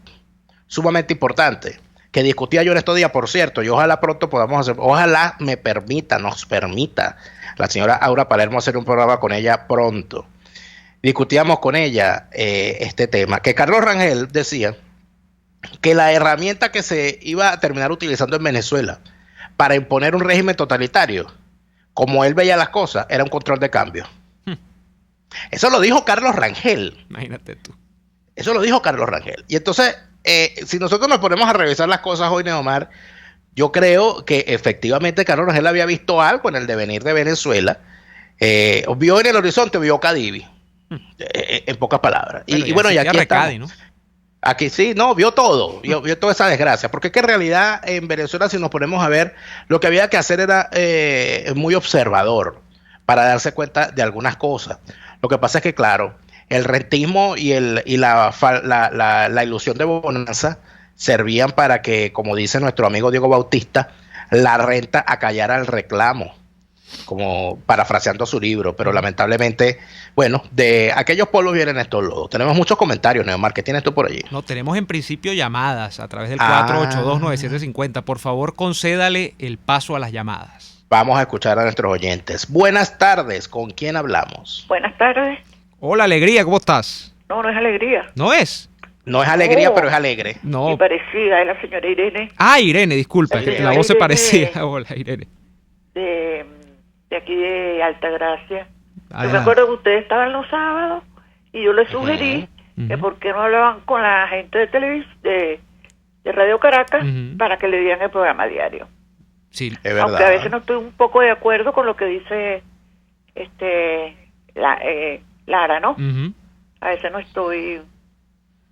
sumamente importante, que discutía yo en estos días, por cierto, y ojalá pronto podamos hacer, ojalá nos permita la señora Aura Palermo hacer un programa con ella pronto. Discutíamos con ella este tema, que Carlos Rangel decía que la herramienta que se iba a terminar utilizando en Venezuela para imponer un régimen totalitario, como él veía las cosas, era un control de cambio. Eso lo dijo Carlos Rangel. Imagínate tú. Eso lo dijo Carlos Rangel. Y entonces, si nosotros nos ponemos a revisar las cosas hoy, Neomar, yo creo que efectivamente Carlos Rangel había visto algo en el devenir de Venezuela. Vio en el horizonte, vio Cadivi, en pocas palabras. Y bueno, y aquí estamos. ¿No? Aquí sí, no, vio todo, vio toda esa desgracia, porque es que en realidad en Venezuela, si nos ponemos a ver, lo que había que hacer era muy observador para darse cuenta de algunas cosas. Lo que pasa es que, claro, el rentismo y la ilusión de bonanza servían para que, como dice nuestro amigo Diego Bautista, la renta acallara el reclamo, como parafraseando su libro, pero lamentablemente, bueno, de aquellos polvos vienen estos lodos. Tenemos muchos comentarios, Neomar, ¿qué tienes tú por allí? No, tenemos en principio llamadas a través del 482-9750. Por favor, concédale el paso a las llamadas. Vamos a escuchar a nuestros oyentes. Buenas tardes, ¿con quién hablamos? Buenas tardes. Hola, Alegría, ¿cómo estás? No es Alegría. ¿No es? No es alegría, pero es alegre. No. Y parecía, es la señora Irene. Ah, Irene, disculpa, Sí, que la voz se Irene. parecía. Hola, Irene. De aquí de Altagracia. Yo me Ajá. acuerdo que ustedes estaban los sábados y yo les sugerí que por qué no hablaban con la gente de Radio Caracas para que le dieran el programa diario. Sí, es verdad. Aunque a veces no estoy un poco de acuerdo con lo que dice Lara, ¿no? A veces no estoy,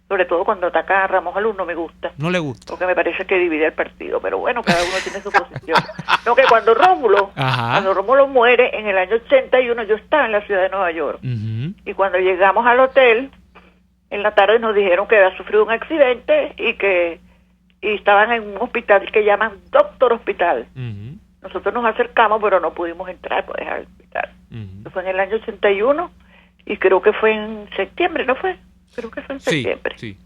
sobre todo cuando ataca a Ramos Alum, no me gusta. No le gusta. Porque me parece que divide el partido, pero bueno, cada uno tiene su posición. No, que cuando Rómulo muere en el año 81, yo estaba en la ciudad de Nueva York. Y cuando llegamos al hotel, en la tarde nos dijeron que había sufrido un accidente y estaban en un hospital que llaman Doctor Hospital. Nosotros nos acercamos, pero no pudimos entrar por dejar el hospital. Eso fue en el año 81 y creo que fue en septiembre, ¿no fue? Creo que fue en septiembre. Sí.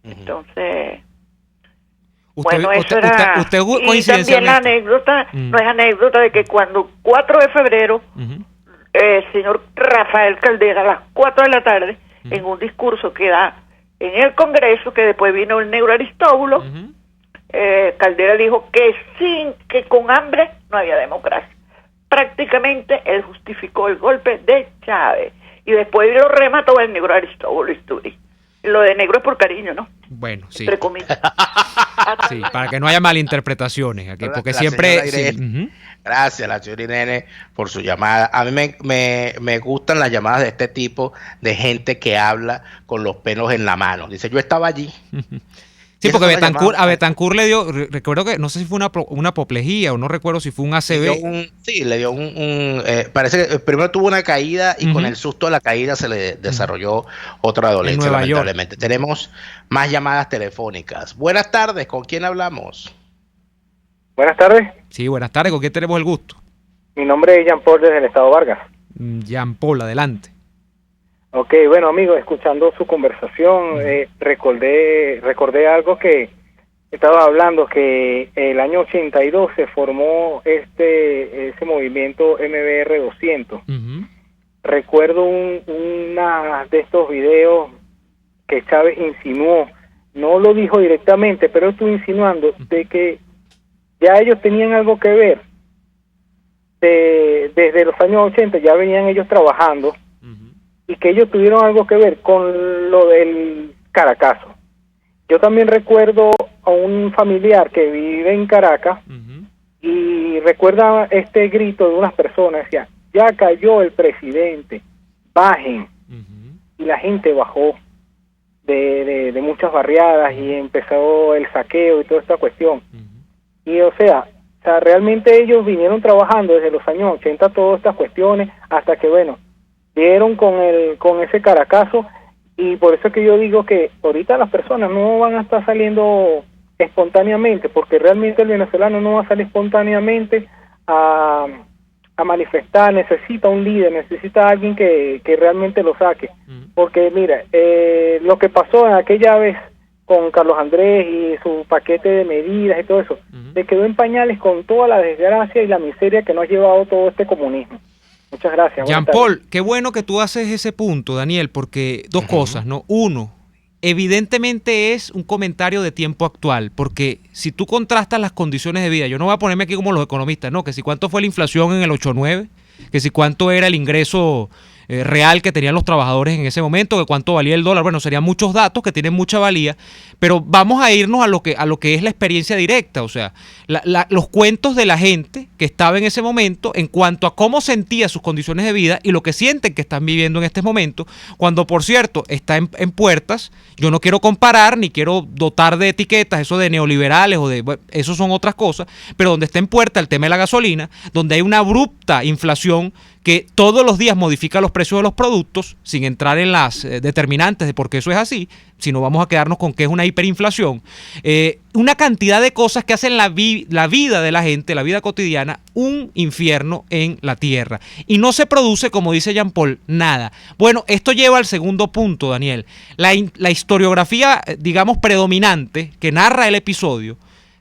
Entonces, Usted, bueno, eso usted, era. usted Y coincidencialmente. también la anécdota, no es anécdota, de que cuando 4 de febrero, el señor Rafael Caldera, a las 4 de la tarde, en un discurso que da en el Congreso, que después vino el negro Aristóbulo, Caldera dijo que con hambre no había democracia. Prácticamente él justificó el golpe de Chávez. Y después lo remató el negro Aristóbulo Isturi. Lo de negro es por cariño, ¿no? Bueno, sí. Entre comillas. Sí, para que no haya malinterpretaciones aquí, porque La siempre... señora Irene, gracias, la señora Irene, por su llamada. A mí me gustan las llamadas de este tipo, de gente que habla con los pelos en la mano. Dice, yo estaba allí. Sí, porque a Betancourt le dio, recuerdo que, no sé si fue una apoplejía o no recuerdo si fue un ACV. Le dio parece que primero tuvo una caída y con el susto de la caída se le desarrolló otra dolencia, lamentablemente. Tenemos más llamadas telefónicas. Buenas tardes, ¿con quién hablamos? Buenas tardes. Sí, buenas tardes, ¿con quién tenemos el gusto? Mi nombre es Jean Paul desde el Estado Vargas. Jean Paul, adelante. Ok, bueno, amigo, escuchando su conversación, recordé algo que estaba hablando, que el año 82 se formó ese movimiento MBR 200. Recuerdo una de estos videos que Chávez insinuó, no lo dijo directamente, pero estuvo insinuando de que ya ellos tenían algo que ver. Desde los años 80 ya venían ellos trabajando y que ellos tuvieron algo que ver con lo del Caracazo. Yo también recuerdo a un familiar que vive en Caracas y recuerda este grito de unas personas, decía, ya cayó el presidente, bajen. Y la gente bajó de muchas barriadas y empezó el saqueo y toda esta cuestión. Y o sea, realmente ellos vinieron trabajando desde los años 80 todas estas cuestiones hasta que, bueno, dieron con ese Caracazo. Y por eso es que yo digo que ahorita las personas no van a estar saliendo espontáneamente, porque realmente el venezolano no va a salir espontáneamente a manifestar. Necesita un líder, necesita alguien que realmente lo saque. Porque mira, lo que pasó en aquella vez con Carlos Andrés y su paquete de medidas y todo eso, se quedó en pañales con toda la desgracia y la miseria que nos ha llevado todo este comunismo. Muchas gracias. Jean Paul, qué bueno que tú haces ese punto, Daniel, porque dos cosas, ¿no? Uno, evidentemente es un comentario de tiempo actual, porque si tú contrastas las condiciones de vida, yo no voy a ponerme aquí como los economistas, no, que si cuánto fue la inflación en el 89, que si cuánto era el ingreso real que tenían los trabajadores en ese momento, de cuánto valía el dólar. Bueno, serían muchos datos que tienen mucha valía, pero vamos a irnos a lo que es la experiencia directa, o sea, los cuentos de la gente que estaba en ese momento en cuanto a cómo sentía sus condiciones de vida y lo que sienten que están viviendo en este momento, cuando por cierto está en puertas. Yo no quiero comparar ni quiero dotar de etiquetas eso de neoliberales o de, bueno, eso son otras cosas, pero donde está en puerta el tema de la gasolina, donde hay una abrupta inflación que todos los días modifica los precios de los productos, sin entrar en las determinantes de por qué eso es así, sino vamos a quedarnos con que es una hiperinflación. Una cantidad de cosas que hacen la vida de la gente, la vida cotidiana, un infierno en la tierra. Y no se produce, como dice Jean Paul, nada. Bueno, esto lleva al segundo punto, Daniel. La historiografía, digamos, predominante que narra el episodio,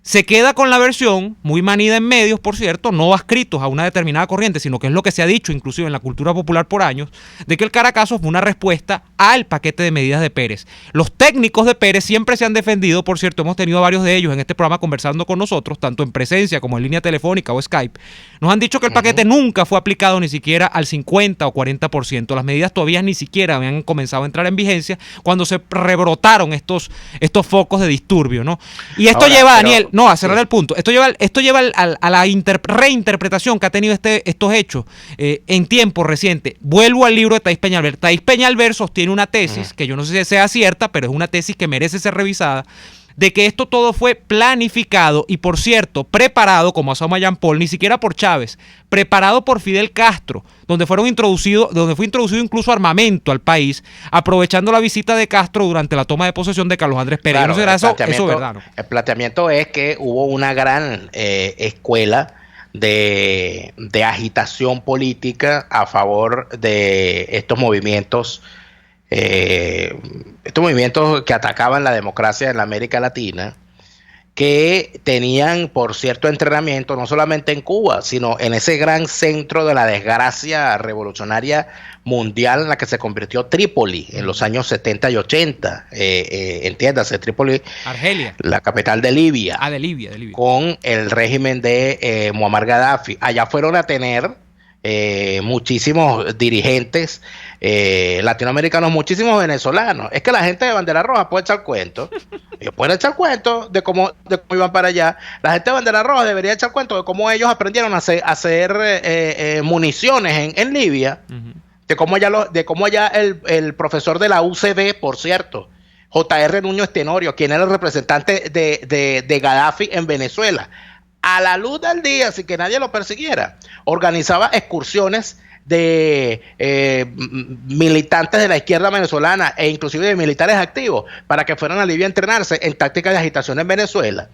se queda con la versión, muy manida en medios, por cierto, no adscritos a una determinada corriente, sino que es lo que se ha dicho inclusive en la cultura popular por años, de que el Caracazo fue una respuesta al paquete de medidas de Pérez. Los técnicos de Pérez siempre se han defendido, por cierto, hemos tenido a varios de ellos en este programa conversando con nosotros, tanto en presencia como en línea telefónica o Skype, nos han dicho que el paquete nunca fue aplicado ni siquiera al 50 o 40%. Las medidas todavía ni siquiera habían comenzado a entrar en vigencia cuando se rebrotaron estos focos de disturbio, ¿no? Y esto lleva, Daniel, a cerrar el punto. Esto lleva a la reinterpretación que ha tenido estos hechos en tiempo reciente. Vuelvo al libro de Thais Peñalver. Thais Peñalver sostiene una tesis, que yo no sé si sea cierta, pero es una tesis que merece ser revisada, de que esto todo fue planificado y, por cierto, preparado, como asoma Jean Paul, ni siquiera por Chávez, preparado por Fidel Castro, donde fue introducido incluso armamento al país, aprovechando la visita de Castro durante la toma de posesión de Carlos Andrés Pérez. Claro, no será eso verdad, ¿no? El planteamiento es que hubo una gran escuela de agitación política a favor de estos movimientos que atacaban la democracia en la América Latina, que tenían, por cierto, entrenamiento no solamente en Cuba, sino en ese gran centro de la desgracia revolucionaria mundial en la que se convirtió Trípoli en los años 70 y 80. Entiéndase, Trípoli, Argelia, la capital de Libia. De Libia. Con el régimen de Muammar Gaddafi. Allá fueron a tener muchísimos dirigentes latinoamericanos, muchísimos venezolanos. Es que la gente de Bandera Roja puede echar cuento. Ellos pueden echar cuento de cómo iban para allá. La gente de Bandera Roja debería echar cuento de cómo ellos aprendieron a hacer municiones en Libia. De cómo allá el profesor de la UCB, por cierto, J.R. Nuño Tenorio, quien era el representante de Gaddafi en Venezuela, a la luz del día, sin que nadie lo persiguiera, organizaba excursiones de militantes de la izquierda venezolana e inclusive de militares activos para que fueran a Libia a entrenarse en tácticas de agitación en Venezuela.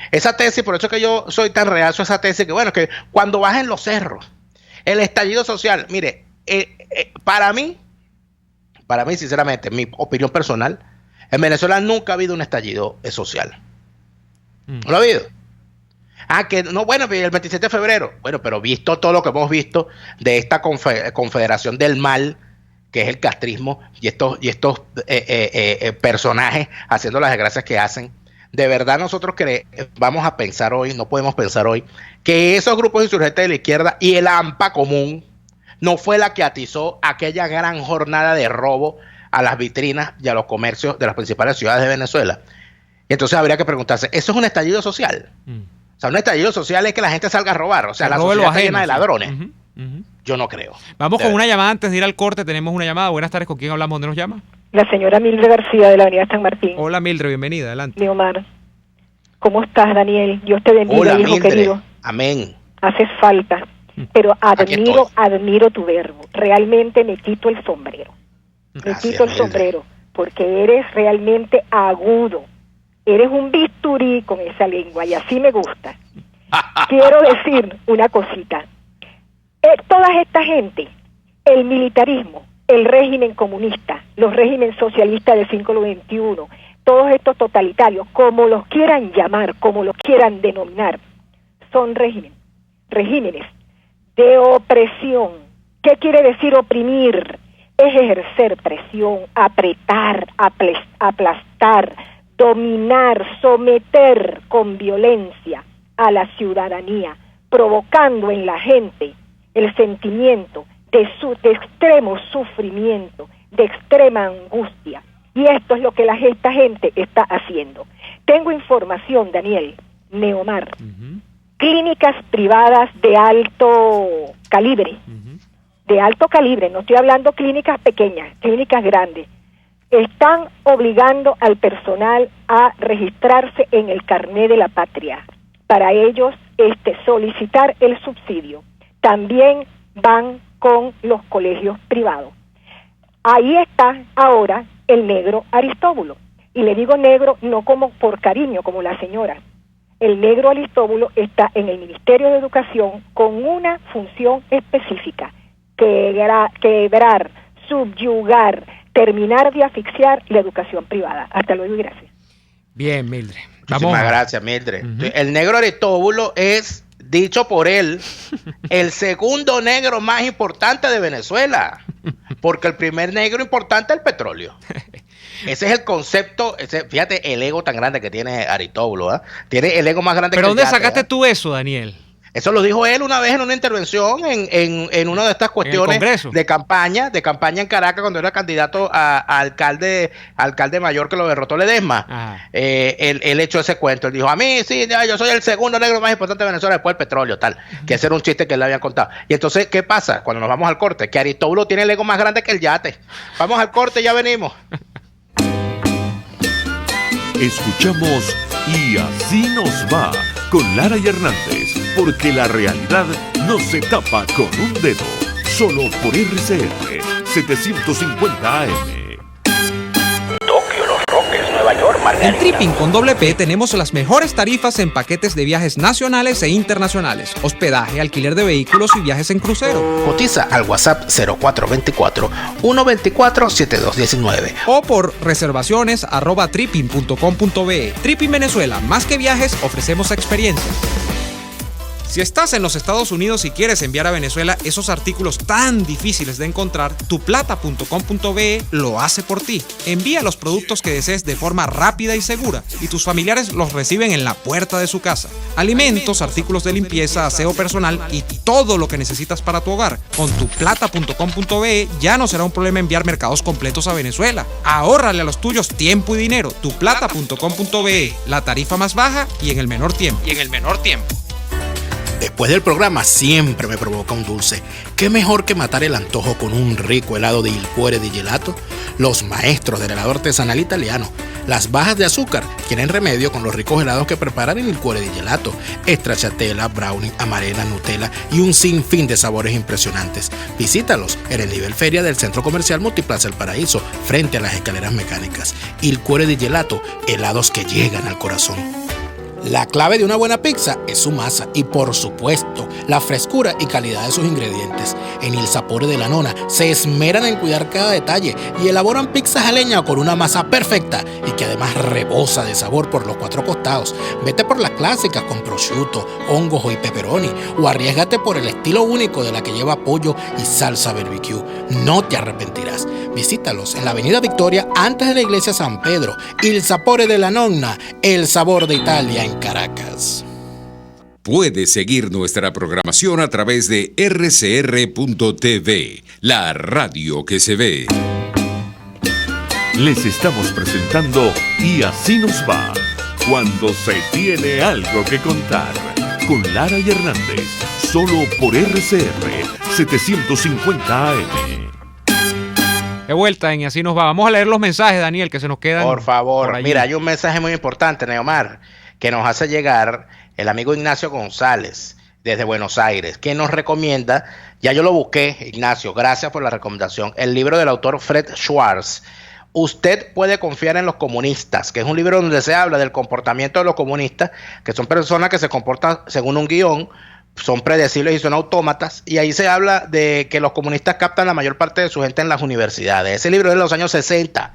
Esa tesis, por eso es que yo soy tan reacio a esa tesis, que bueno, que cuando bajen los cerros, el estallido social, mire, para mí, sinceramente, mi opinión personal, en Venezuela nunca ha habido un estallido social. ¿No lo ha habido? Que no, bueno, el 27 de febrero. Bueno, pero visto todo lo que hemos visto de esta confederación del mal, que es el castrismo, y estos personajes haciendo las desgracias que hacen, de verdad nosotros vamos a pensar hoy, no podemos pensar hoy, que esos grupos insurgentes de la izquierda y el AMPA común no fue la que atizó aquella gran jornada de robo a las vitrinas y a los comercios de las principales ciudades de Venezuela. Y entonces habría que preguntarse, ¿eso es un estallido social? O sea, un estallido social es que la gente salga a robar. O sea, la sociedad está llena de ladrones. Yo no creo. Vamos con una llamada antes de ir al corte. Tenemos una llamada. Buenas tardes. ¿Con quién hablamos? ¿Dónde nos llama? La señora Mildred García, de la avenida San Martín. Hola, Mildred. Bienvenida. Adelante. Neomar. ¿Cómo estás, Daniel? Dios te bendiga, hola, hijo Mildred. Querido. Amén. Haces falta. Pero admiro tu verbo. Realmente me quito el sombrero. Gracias, me quito el sombrero. Porque eres realmente agudo. Eres un bisturí con esa lengua y así me gusta. Quiero decir una cosita. Toda esta gente, el militarismo, el régimen comunista, los regímenes socialistas del siglo XXI, todos estos totalitarios, como los quieran llamar, como los quieran denominar, son regímenes de opresión. ¿Qué quiere decir oprimir? Es ejercer presión, apretar, aplastar, dominar, someter con violencia a la ciudadanía, provocando en la gente el sentimiento de extremo sufrimiento, de extrema angustia. Y esto es lo que esta gente está haciendo. Tengo información, Daniel, Neomar, clínicas privadas de alto calibre, no estoy hablando clínicas pequeñas, clínicas grandes, están obligando al personal a registrarse en el carné de la patria, para ellos solicitar el subsidio. También van con los colegios privados. Ahí está ahora el negro Aristóbulo. Y le digo negro no como por cariño, como la señora. El negro Aristóbulo está en el Ministerio de Educación con una función específica: quebrar, subyugar, terminar de asfixiar la educación privada. Hasta luego y gracias. Bien, Mildred. Muchísimas gracias, Mildred. El negro Aristóbulo es, dicho por él, el segundo negro más importante de Venezuela, porque el primer negro importante es el petróleo. Ese es el concepto, fíjate el ego tan grande que tiene Aristóbulo, ¿eh? Tiene el ego más grande que el ¿Pero dónde yate, sacaste tú eso, Daniel? Eso lo dijo él una vez en una intervención en una de estas cuestiones de campaña en Caracas, cuando era candidato a alcalde mayor que lo derrotó Ledesma. Él echó ese cuento. Él dijo: a mí sí, yo soy el segundo negro más importante de Venezuela después del petróleo, tal. Que ese era un chiste que él le habían contado. Y entonces, ¿qué pasa cuando nos vamos al corte? Que Aristóbulo tiene el ego más grande que el yate. Vamos al corte, ya venimos. Escuchamos Y Así Nos Va con Lara y Hernández, porque la realidad no se tapa con un dedo. Solo por RCR 750 AM. Tokio, Los Roques, Nueva York, Margarita. En Tripping con doble P tenemos las mejores tarifas en paquetes de viajes nacionales e internacionales, hospedaje, alquiler de vehículos y viajes en crucero. Cotiza al WhatsApp 0424-124-7219 o por reservaciones @tripping.com.be. Tripping Venezuela, más que viajes, ofrecemos experiencias. Si estás en los Estados Unidos y quieres enviar a Venezuela esos artículos tan difíciles de encontrar, tuplata.com.be lo hace por ti. Envía los productos que desees de forma rápida y segura y tus familiares los reciben en la puerta de su casa. Alimentos, artículos de limpieza, aseo personal y todo lo que necesitas para tu hogar. Con tuplata.com.be ya no será un problema enviar mercados completos a Venezuela. Ahórrale a los tuyos tiempo y dinero. Tuplata.com.be, la tarifa más baja y en el menor tiempo. Después del programa siempre me provoca un dulce. ¿Qué mejor que matar el antojo con un rico helado de Il Cuore di Gelato? Los maestros del helado artesanal italiano. Las bajas de azúcar tienen remedio con los ricos helados que preparan en Il Cuore di Gelato. Stracciatella, brownie, amarena, Nutella y un sinfín de sabores impresionantes. Visítalos en el nivel feria del Centro Comercial Multiplaza El Paraíso, frente a las escaleras mecánicas. Il Cuore di Gelato, helados que llegan al corazón. La clave de una buena pizza es su masa y, por supuesto, la frescura y calidad de sus ingredientes. En Il Sapore de la Nonna se esmeran en cuidar cada detalle y elaboran pizzas a leña con una masa perfecta y que además rebosa de sabor por los cuatro costados. Vete por las clásicas con prosciutto, hongos y pepperoni, o arriésgate por el estilo único de la que lleva pollo y salsa barbecue. No te arrepentirás. Visítalos en la Avenida Victoria, antes de la Iglesia San Pedro. Il Sapore de la Nonna, el sabor de Italia en Caracas. Puedes seguir nuestra programación a través de rcr.tv, la radio que se ve. Les estamos presentando Y Así Nos Va, cuando se tiene algo que contar, con Lara y Hernández, solo por RCR 750 AM. De vuelta en Y Así Nos Va. Vamos a leer los mensajes, Daniel, que se nos quedan. Por favor, mira, hay un mensaje muy importante, Neomar, que nos hace llegar el amigo Ignacio González desde Buenos Aires, que nos recomienda, ya yo lo busqué, Ignacio, gracias por la recomendación, el libro del autor Fred Schwartz, Usted puede confiar en los comunistas, que es un libro donde se habla del comportamiento de los comunistas, que son personas que se comportan según un guión, son predecibles y son autómatas, y ahí se habla de que los comunistas captan la mayor parte de su gente en las universidades. Ese libro es de los años 60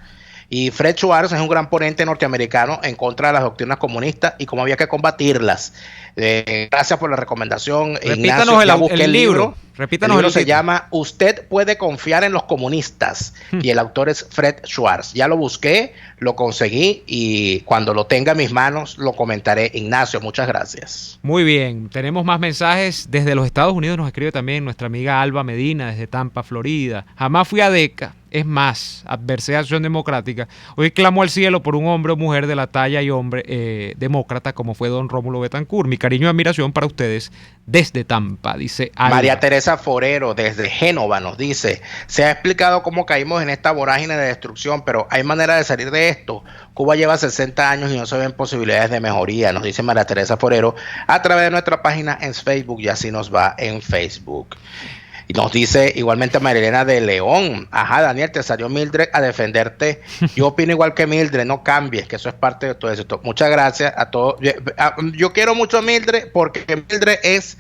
Y Fred Schwartz es un gran ponente norteamericano en contra de las doctrinas comunistas y cómo había que combatirlas. Gracias por la recomendación. Repítanos Ignacio, el libro. Repítanos el libro el se título. llama Usted puede confiar en los comunistas y el autor es Fred Schwartz. Ya lo busqué, lo conseguí y cuando lo tenga en mis manos lo comentaré. Ignacio, muchas gracias. Muy bien, tenemos más mensajes desde los Estados Unidos. Nos escribe también nuestra amiga Alba Medina desde Tampa, Florida. Jamás fui a DECA. Es más, adversé Acción Democrática. Hoy clamo al cielo por un hombre o mujer de la talla y hombre demócrata como fue don Rómulo Betancourt. Mi cariño y admiración para ustedes desde Tampa, dice Alba. María Teresa Forero desde Génova nos dice, se ha explicado cómo caímos en esta vorágine de destrucción, pero hay manera de salir de esto. Cuba lleva 60 años y no se ven posibilidades de mejoría, nos dice María Teresa Forero a través de nuestra página en Facebook, y así nos va en Facebook. Y nos dice igualmente Marilena de León, ajá, Daniel, te salió Mildred a defenderte. Yo opino igual que Mildred, no cambies, que eso es parte de todo esto. Muchas gracias a todos. Yo quiero mucho a Mildred porque Mildred es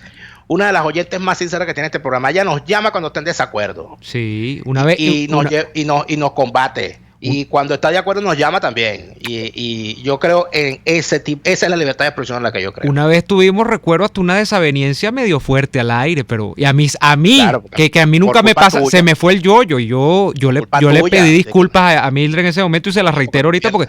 una de las oyentes más sinceras que tiene este programa. Ella nos llama cuando está en desacuerdo. Sí, una vez. Y nos combate. Y cuando está de acuerdo nos llama también. Y yo creo en ese tipo, esa es la libertad de expresión en la que yo creo. Una vez tuvimos, recuerdo, hasta una desaveniencia medio fuerte al aire, pero y a mí claro, que a mí nunca me pasa, tuya. Se me fue el yoyo y yo le pedí disculpas a Mildred en ese momento y se las reitero ahorita porque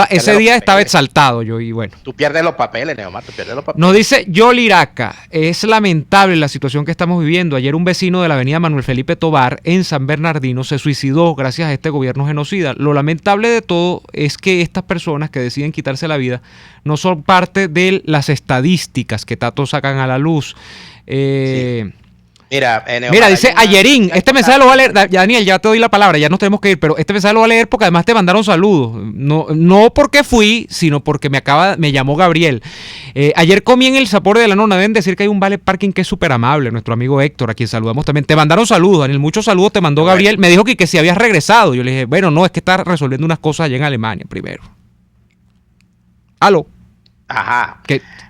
ese día estaba exaltado yo y bueno. Tú pierdes los papeles, Neomar, tú pierdes los papeles. Nos dice Yoli Iraca, es lamentable la situación que estamos viviendo. Ayer un vecino de la avenida Manuel Felipe Tobar en San Bernardino se suicidó gracias a este gobierno genocida. Lo lamentable de todo es que estas personas que deciden quitarse la vida no son parte de las estadísticas que tanto sacan a la luz. Sí. Mira, dice Ayerín, este mensaje lo va a leer, Daniel, ya te doy la palabra, ya nos tenemos que ir, pero este mensaje lo va a leer porque además te mandaron saludos, no porque fui, sino porque me llamó Gabriel. Ayer comí en el Sapor de la Nona, deben decir que hay un vale parking que es súper amable, nuestro amigo Héctor, a quien saludamos también. Te mandaron saludos, Daniel, muchos saludos te mandó Gabriel, me dijo que si habías regresado, yo le dije, bueno, no, es que está resolviendo unas cosas allá en Alemania primero. ¿Aló? Ajá.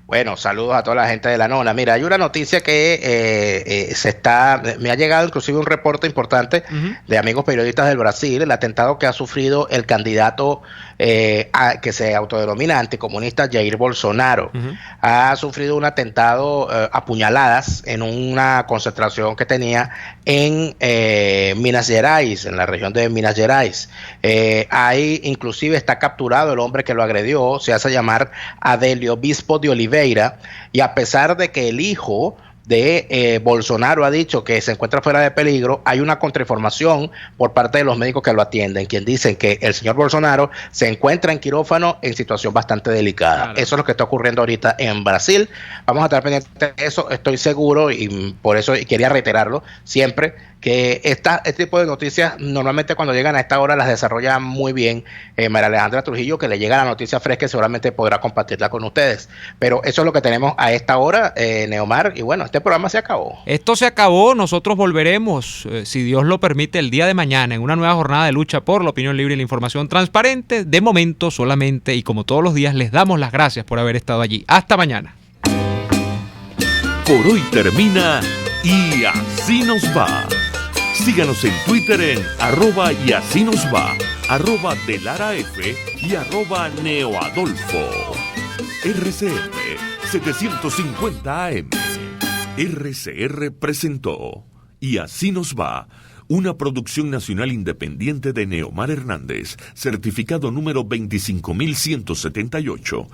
Bueno, saludos a toda la gente de la Nona. Mira, hay una noticia que me ha llegado inclusive un reporte importante de amigos periodistas del Brasil, el atentado que ha sufrido el candidato que se autodenomina anticomunista Jair Bolsonaro. Ha sufrido un atentado a puñaladas en una concentración que tenía en Minas Gerais, en la región de Minas Gerais. Ahí inclusive está capturado el hombre que lo agredió, se hace llamar Adelio Bispo de Oliveira, y a pesar de que el hijo de Bolsonaro ha dicho que se encuentra fuera de peligro, hay una contrainformación por parte de los médicos que lo atienden, quien dicen que el señor Bolsonaro se encuentra en quirófano en situación bastante delicada. Claro. Eso es lo que está ocurriendo ahorita en Brasil. Vamos a estar pendientes de eso, estoy seguro, y por eso quería reiterarlo siempre, que este tipo de noticias normalmente cuando llegan a esta hora las desarrolla muy bien María Alejandra Trujillo, que le llega la noticia fresca y seguramente podrá compartirla con ustedes. Pero eso es lo que tenemos a esta hora, Neomar, y bueno, este programa se acabó. Esto se acabó, nosotros volveremos, si Dios lo permite, el día de mañana en una nueva jornada de lucha por la opinión libre y la información transparente. De momento solamente, y como todos los días, les damos las gracias por haber estado allí. Hasta mañana. Por hoy termina Y Así Nos Va. Síganos en Twitter en @y así nos va, @delaraf y @neoadolfo. RCR 750 AM. RCR presentó Y Así Nos Va, una producción nacional independiente de Neomar Hernández, certificado número 25178.